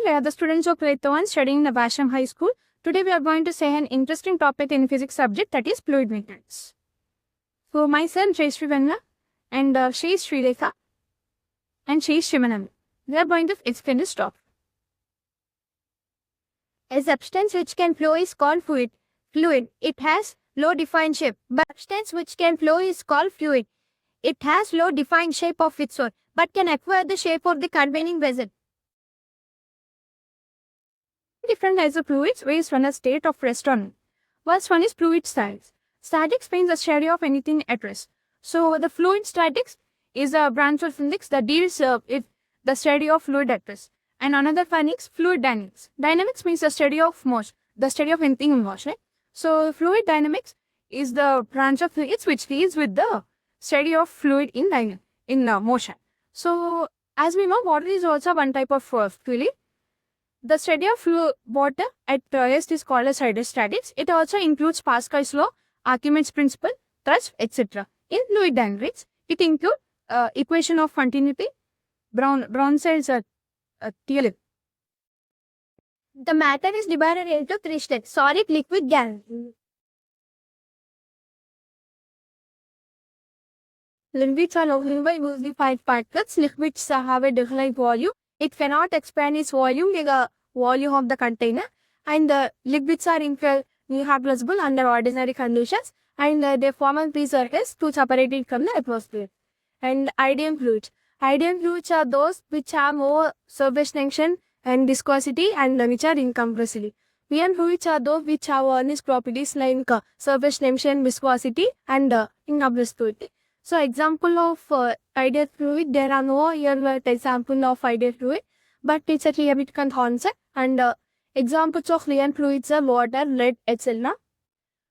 We are the students of grade 1 studying in the Basham High School. Today we are going to say an interesting topic in physics subject, that is fluid mechanics. So myself Jay Srivanna and she is Srilekha and she is Shimanami. We are going to explain this topic. A substance which can flow is called fluid. It has low defined shape. But substance which can flow is called fluid. It has low defined shape of its own, but can acquire the shape of the containing vessel. Different types of fluids based on a state of rest on. First one is fluid statics. Statics means the study of anything at rest. So the fluid statics is a branch of physics that deals with the study of fluid at rest. And another one is fluid dynamics. Dynamics means the study of motion, the study of anything in motion. So fluid dynamics is the branch of physics which deals with the study of fluid in motion. So as we know, water is also one type of fluid. The study of water at rest is called as hydrostatics. It also includes Pascal's law, Archimedes' principle, thrust, etc. In fluid dynamics, it includes equation of continuity, Bronson's theorem. The matter is divided into three states: solid, liquid, gas. Liquids are loosely filled particles. Liquids have a definite volume. It cannot expand its volume like a volume of the container, and the liquids are incompressible under ordinary conditions, and they form a pre-surface to separate it from the atmosphere. And ideal fluids. Ideal fluids are those which have more surface tension and viscosity and which are incompressible. Real fluids are those which have honest properties like surface tension, viscosity, and incompressibility. So example of ideal fluid, there are no real example of ideal fluid, but it's a theoretical concept. And examples of real fluids are water, lead, etc.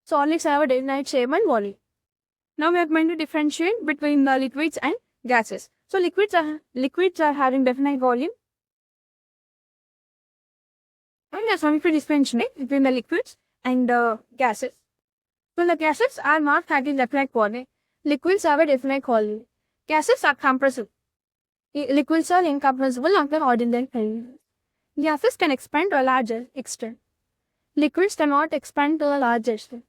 Solids have a definite shape and volume. Now we are going to differentiate between the liquids and gases. So liquids are having definite volume. And there's something to differentiate between the liquids and gases. So the gases are not having definite volume. Liquids have a definite volume. Gases are compressible. Liquids are incompressible under ordinary conditions. Gases can expand to a larger extent. Liquids cannot expand to a larger extent.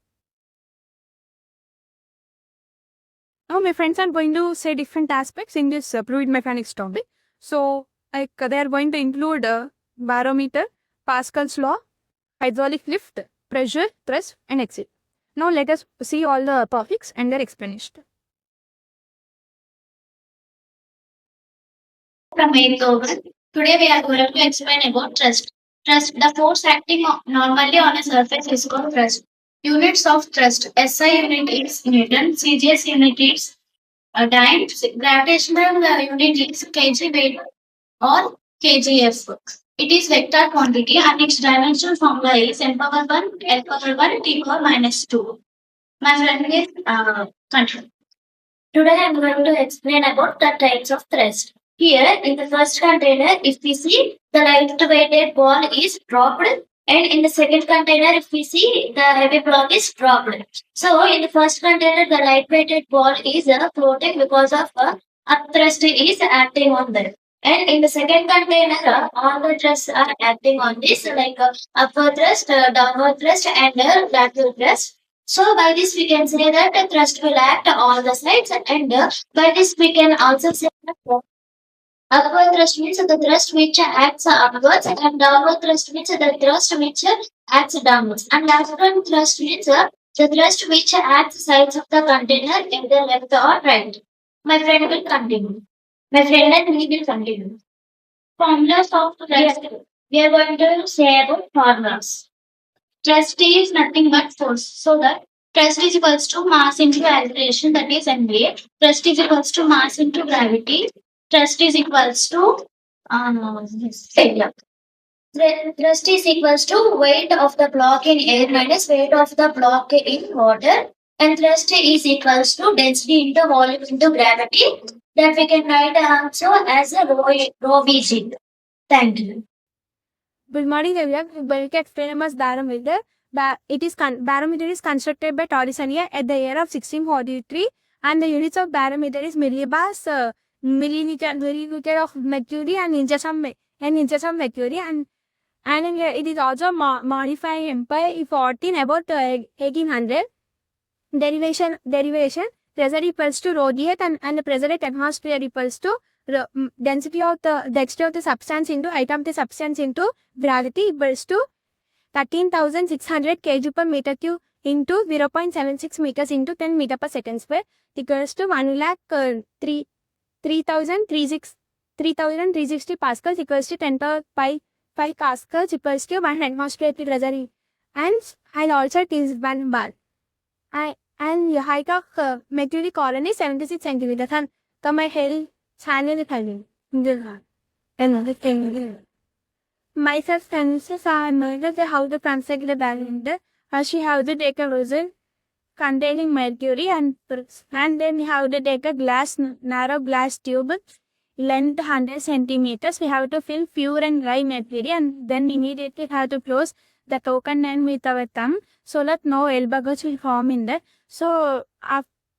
Now my friends are going to say different aspects in this fluid mechanics topic. So they are going to include barometer, Pascal's law, hydraulic lift, pressure, thrust, and etc. Now let us see all the topics and their explanation. From Beethoven. Today we are going to explain about thrust. Thrust, the force acting normally on a surface is called thrust. Units of thrust. SI unit is Newton, CGS unit is dyne, gravitational unit is kg weight or kgf. It is vector quantity and its dimensional formula is n power 1, l power 1, t power minus 2. My friend is control. Today I am going to explain about the types of thrust. Here in the first container, if we see the light-weighted ball is dropped, and in the second container, if we see the heavy block is dropped. So in the first container, the light-weighted ball is floating because of upthrust is acting on that. And in the second container, all the thrusts are acting on this, like upward thrust, downward thrust, and lateral thrust. So by this we can say that the thrust will act on all the sides, and by this we can also say that upward thrust means the thrust which acts upwards, and downward thrust means the thrust which acts downwards, and lateral thrust means the thrust which acts sides of the container, either left or right. My friend will continue. My friend and we will continue. Formulas of thrust. We are going to say about formulas. Thrust is nothing but force. So that thrust is equals to mass into acceleration, that is MA. Thrust is equals to mass into gravity. Thrust is equals to area. Thrust is equals to weight of the block in air minus weight of the block in water. And thrust is equals to density into volume into gravity. That we can write also as a rho Vg. Thank you. Good morning, everyone. We'll explain about barometer. Barometer is constructed by Torricelli at the year of 1643, and the units of barometer is millibars, milliliter of mercury, and inches of and inches of mercury, and it is also modified by 14 about 1800. Derivation pressure equals to rho dh, and the pressure at atmosphere equals to density of the density of the substance into height of the substance into gravity equals to 13,600 kg per meter cube into 0.76 meters into 10 meter per second square equals to 3,360 pascals equals to 10 power 5 pascals equals to 1 atmosphere pressure, and also it is 1 bar. And the height of mercury colony is 76 centimeters, and my hill channel is another thing. My senses are murdered how to translate the barometer, she have to take a vessel containing mercury, and then have to take a narrow glass tube length 100 centimeters. We have to fill pure and dry mercury, and then immediately have to close the token end with our thumb so that no air bubbles will form in there. So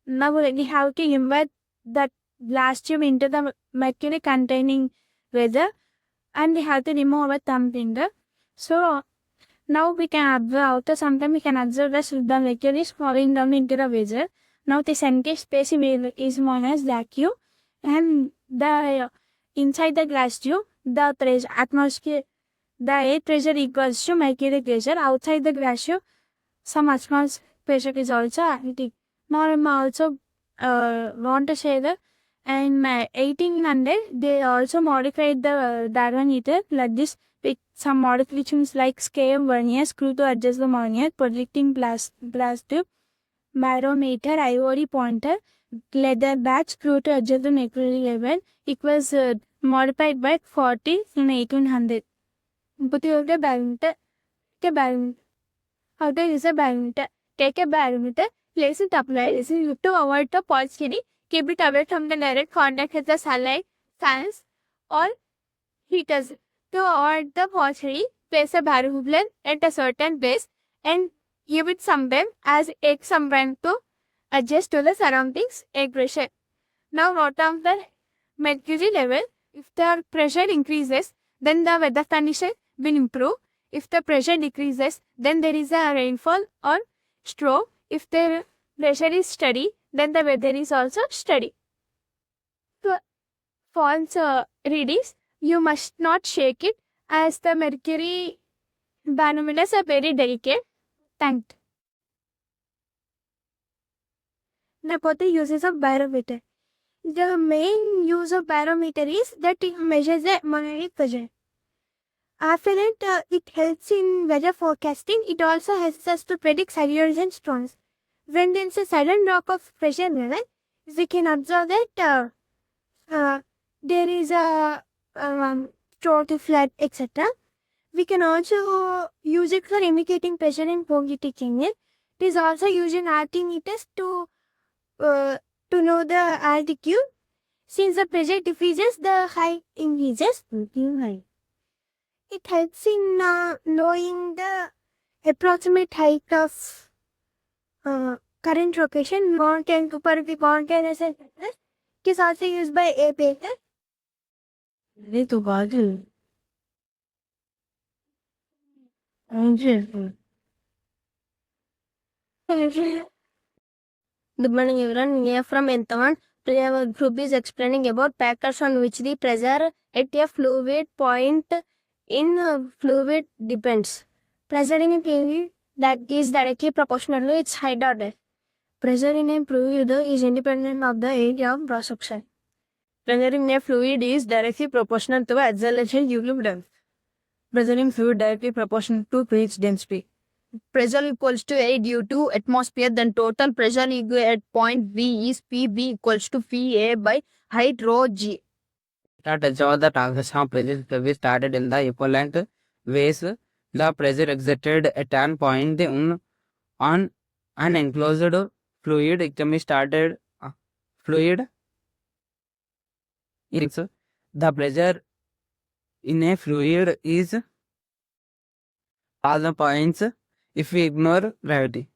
now we have to invert that glass tube into the mercury containing vessel, and we have to remove our thumb finger. So now we can observe, after some time we can observe that the mercury is falling down into the vessel. Now this empty space is known as vacuum, and the inside the glass tube, the atmosphere, the air pressure equals to mercury pressure. Outside the glass tube, some atmospheric pressure is also acting. Now I also want to say that in 1800 they also modified the diameter like this with some modifications like scale vernier, screw to adjust the vernier, projecting glass tube, barometer, ivory pointer, leather badge, screw to adjust the mercury level. It was modified by 40 in 1800. But you have the barometer. How to use a barometer? Take a barometer, place it upright to avoid the porosity. Keep it away from the direct contact with the sunlight, fans, or heaters. To avoid the porosity, place a barometer at a certain place and give it some time as egg somewhere to adjust to the surroundings egg pressure. Now note down the mercury level. If the pressure increases, then the weather condition will improve. If the pressure decreases, then there is a rainfall or storm. If the pressure is steady, then the weather is also steady. So, false readings, you must not shake it as the mercury barometers are very delicate. Thank you. Now, the uses of barometer. The main use of barometer is that it measures the atmospheric pressure. After that, it helps in weather forecasting. It also helps us to predict cyclones and storms. When there is a sudden drop of pressure level, we can observe that there is a storm, flood, etc. We can also use it for indicating pressure in phonetic engine. It is also used in altimeters to know the altitude. Since the pressure decreases, the height increases. It helps in knowing the approximate height of current location. Mountain is also used by aviators. Good morning everyone, we are from Enthon. Today our group is explaining about factors on which the pressure at a fluid point in fluid depends. Pressure in a fluid that is directly proportional to its height or depth. Pressure in a fluid is independent of the area of cross section. Pressure in a fluid is directly proportional to acceleration due to depth. Pressure in fluid directly proportional to its density. Pressure equals to A due to atmosphere, then total pressure at point V is PB equals to PA by height rho G. To show the transition of pressure we started in the equivalent ways. The pressure exerted at an point on an enclosed fluid. It can be started fluid. The pressure in a fluid is all the points if we ignore gravity.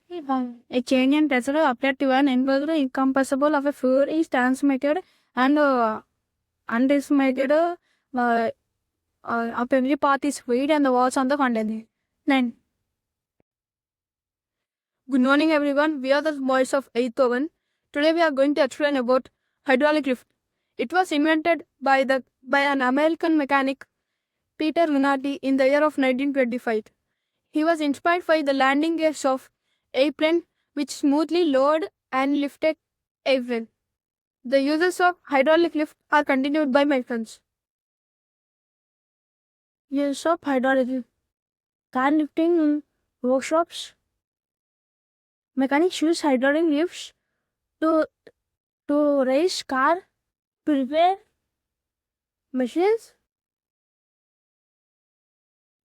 A change in pressure applied to an enclosed incompressible of a fluid is transmitted and underestimated of every path is weight and the walls on the container. 9. Good morning everyone, we are the boys of 8th oven. Today we are going to explain about hydraulic lift. It was invented by an American mechanic, Peter Lunardi, in the year of 1925. He was inspired by the landing gears of airplane which smoothly lowered and lifted airplane. The uses of hydraulic lift are continued by my friends. Use of hydraulic lift. Car lifting in workshops. Mechanics use hydraulic lifts to raise car, prepare machines,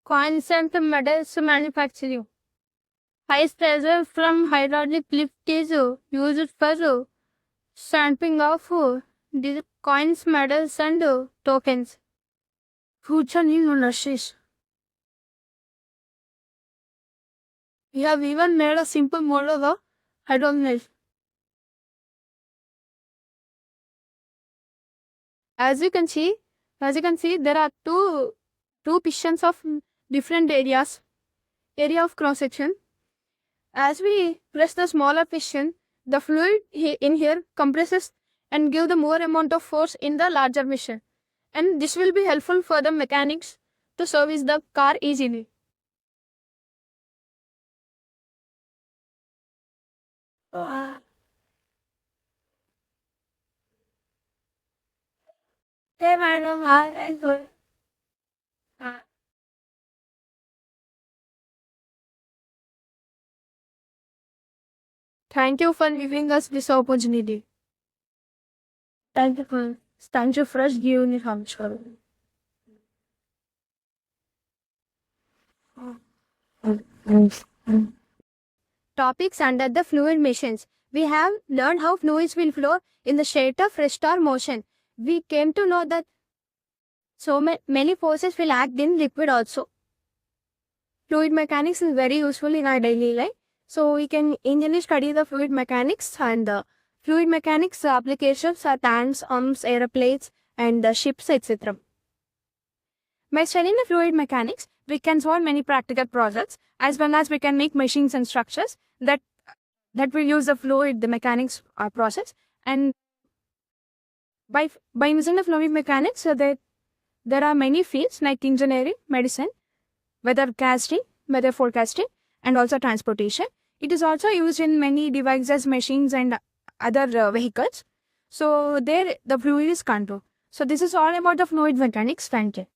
coins and metals manufacturing. High pressure from hydraulic lift is used for stamping of these coins, medals and tokens. Future new industries. We have even made a simple model of hydraulic lift. As you can see, there are two pistons of different areas. Area of cross section. As we press the smaller piston, the fluid in here compresses and give the more amount of force in the larger piston. And this will be helpful for the mechanics to service the car easily. Hey madam, thank you for giving us this opportunity. Thank you for us giving it answer. Topics under the fluid machines. We have learned how fluids will flow in the state of rest or motion. We came to know that so many forces will act in liquid also. Fluid mechanics is very useful in our daily life. So we can easily study the fluid mechanics, and the fluid mechanics applications are tanks, pumps, aeroplanes and ships, etc. By studying the fluid mechanics, we can solve many practical projects, as well as we can make machines and structures that will use the fluid, the mechanics process. And by using the fluid mechanics, there are many fields like engineering, medicine, weather casting, weather forecasting, and also transportation. It is also used in many devices, machines, and other vehicles. So there, the fluid is controlled. So this is all about the fluid mechanics. Thank you.